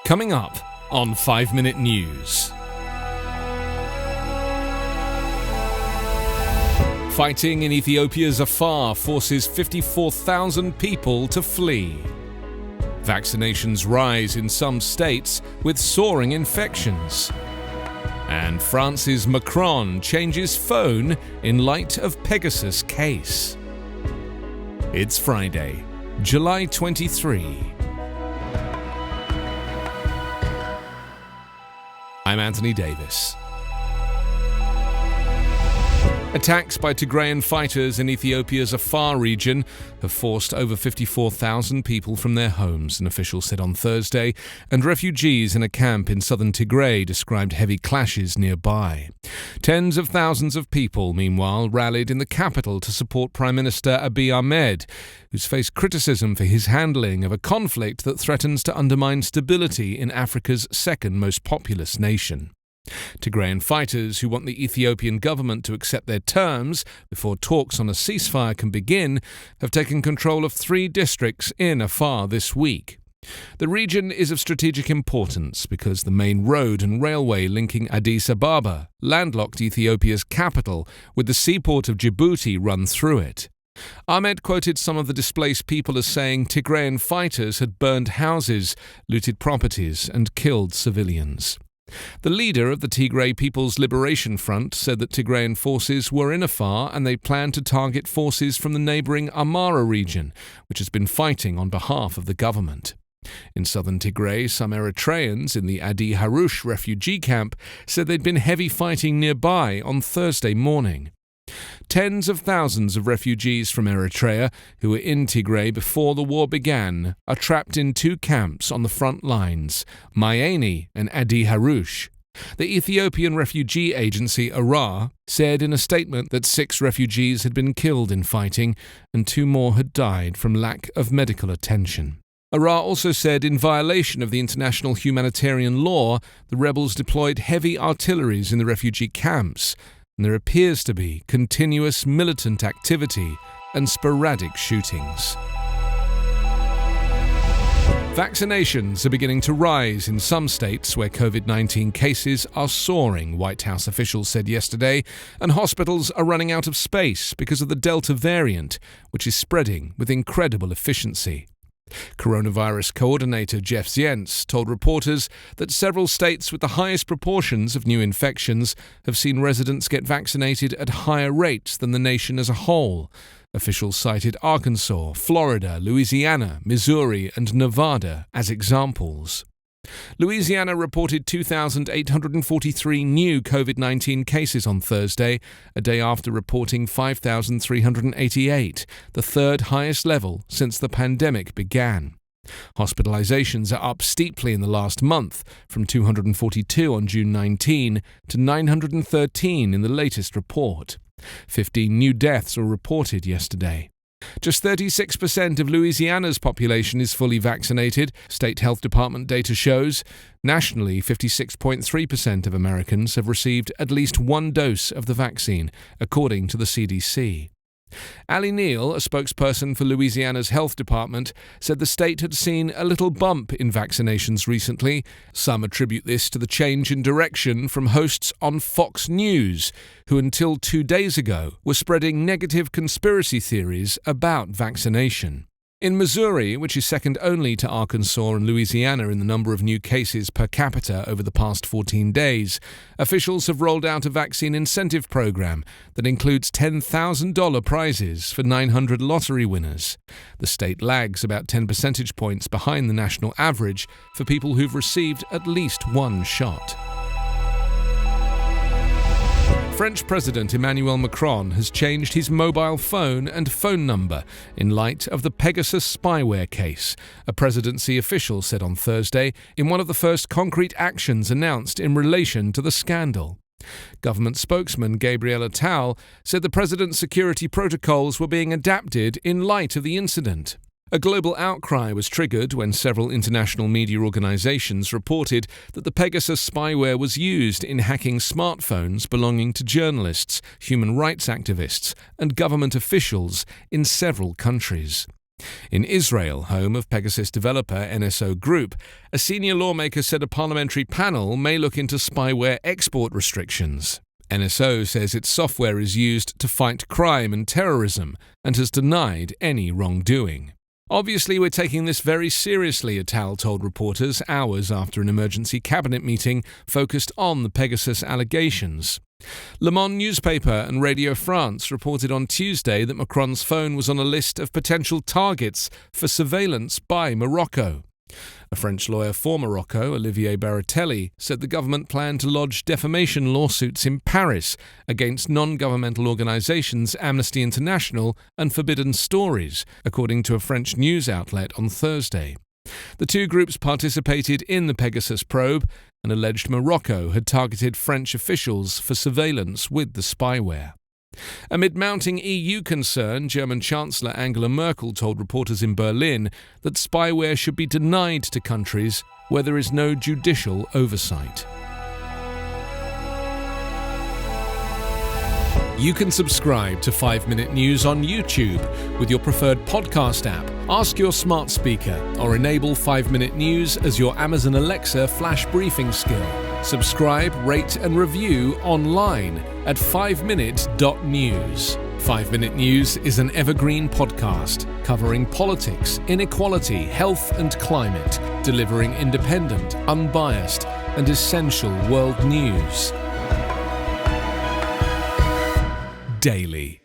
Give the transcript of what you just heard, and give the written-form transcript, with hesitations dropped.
Coming up on 5 Minute News. Fighting in Ethiopia's Afar forces 54,000 people to flee. Vaccinations rise in some states with soaring infections. And France's Macron changes phone in light of Pegasus case. It's Friday, July 23. I'm Anthony Davis. Attacks by Tigrayan fighters in Ethiopia's Afar region have forced over 54,000 people from their homes, an official said on Thursday, and refugees in a camp in southern Tigray described heavy clashes nearby. Tens of thousands of people, meanwhile, rallied in the capital to support Prime Minister Abiy Ahmed, who's faced criticism for his handling of a conflict that threatens to undermine stability in Africa's second most populous nation. Tigrayan fighters who want the Ethiopian government to accept their terms before talks on a ceasefire can begin have taken control of 3 districts in Afar this week. The region is of strategic importance because the main road and railway linking Addis Ababa, landlocked Ethiopia's capital, with the seaport of Djibouti run through it. Ahmed quoted some of the displaced people as saying Tigrayan fighters had burned houses, looted properties and killed civilians. The leader of the Tigray People's Liberation Front said that Tigrayan forces were in Afar and they planned to target forces from the neighbouring Amara region, which has been fighting on behalf of the government. In southern Tigray, some Eritreans in the Adi Harush refugee camp said there'd been heavy fighting nearby on Thursday morning. Tens of thousands of refugees from Eritrea who were in Tigray before the war began are trapped in 2 camps on the front lines, Mayeni and Adi Harush. The Ethiopian refugee agency Afar said in a statement that 6 refugees had been killed in fighting and 2 more had died from lack of medical attention. Afar also said in violation of the international humanitarian law, the rebels deployed heavy artilleries in the refugee camps, and there appears to be continuous militant activity and sporadic shootings. Vaccinations are beginning to rise in some states where COVID-19 cases are soaring, White House officials said yesterday, and hospitals are running out of space because of the Delta variant, which is spreading with incredible efficiency. Coronavirus coordinator Jeff Zients told reporters that several states with the highest proportions of new infections have seen residents get vaccinated at higher rates than the nation as a whole. Officials cited Arkansas, Florida, Louisiana, Missouri, and Nevada as examples. Louisiana reported 2,843 new COVID-19 cases on Thursday, a day after reporting 5,388, the third highest level since the pandemic began. Hospitalizations are up steeply in the last month, from 242 on June 19 to 913 in the latest report. 15 new deaths were reported yesterday. Just 36% of Louisiana's population is fully vaccinated, state health department data shows. Nationally, 56.3% of Americans have received at least 1 dose of the vaccine, according to the CDC. Ali Neal, a spokesperson for Louisiana's health department, said the state had seen a little bump in vaccinations recently. Some attribute this to the change in direction from hosts on Fox News, who until 2 days ago were spreading negative conspiracy theories about vaccination. In Missouri, which is second only to Arkansas and Louisiana in the number of new cases per capita over the past 14 days, officials have rolled out a vaccine incentive program that includes $10,000 prizes for 900 lottery winners. The state lags about 10 percentage points behind the national average for people who've received at least 1 shot. French President Emmanuel Macron has changed his mobile phone and phone number in light of the Pegasus spyware case, a presidency official said on Thursday in one of the first concrete actions announced in relation to the scandal. Government spokesman Gabriel Attal said the president's security protocols were being adapted in light of the incident. A global outcry was triggered when several international media organizations reported that the Pegasus spyware was used in hacking smartphones belonging to journalists, human rights activists, and government officials in several countries. In Israel, home of Pegasus developer NSO Group, a senior lawmaker said a parliamentary panel may look into spyware export restrictions. NSO says its software is used to fight crime and terrorism and has denied any wrongdoing. Obviously, we're taking this very seriously, Attal told reporters hours after an emergency cabinet meeting focused on the Pegasus allegations. Le Monde newspaper and Radio France reported on Tuesday that Macron's phone was on a list of potential targets for surveillance by Morocco. A French lawyer for Morocco, Olivier Baratelli, said the government planned to lodge defamation lawsuits in Paris against non-governmental organisations Amnesty International and Forbidden Stories, according to a French news outlet on Thursday. The two groups participated in the Pegasus probe and alleged Morocco had targeted French officials for surveillance with the spyware. Amid mounting EU concern, German Chancellor Angela Merkel told reporters in Berlin that spyware should be denied to countries where there is no judicial oversight. You can subscribe to 5 Minute News on YouTube with your preferred podcast app. Ask your smart speaker or enable 5 Minute News as your Amazon Alexa flash briefing skill. Subscribe, rate and review online at 5minute.news. 5 Minute News is an Evergreen Podcast covering politics, inequality, health and climate, delivering independent, unbiased and essential world news daily.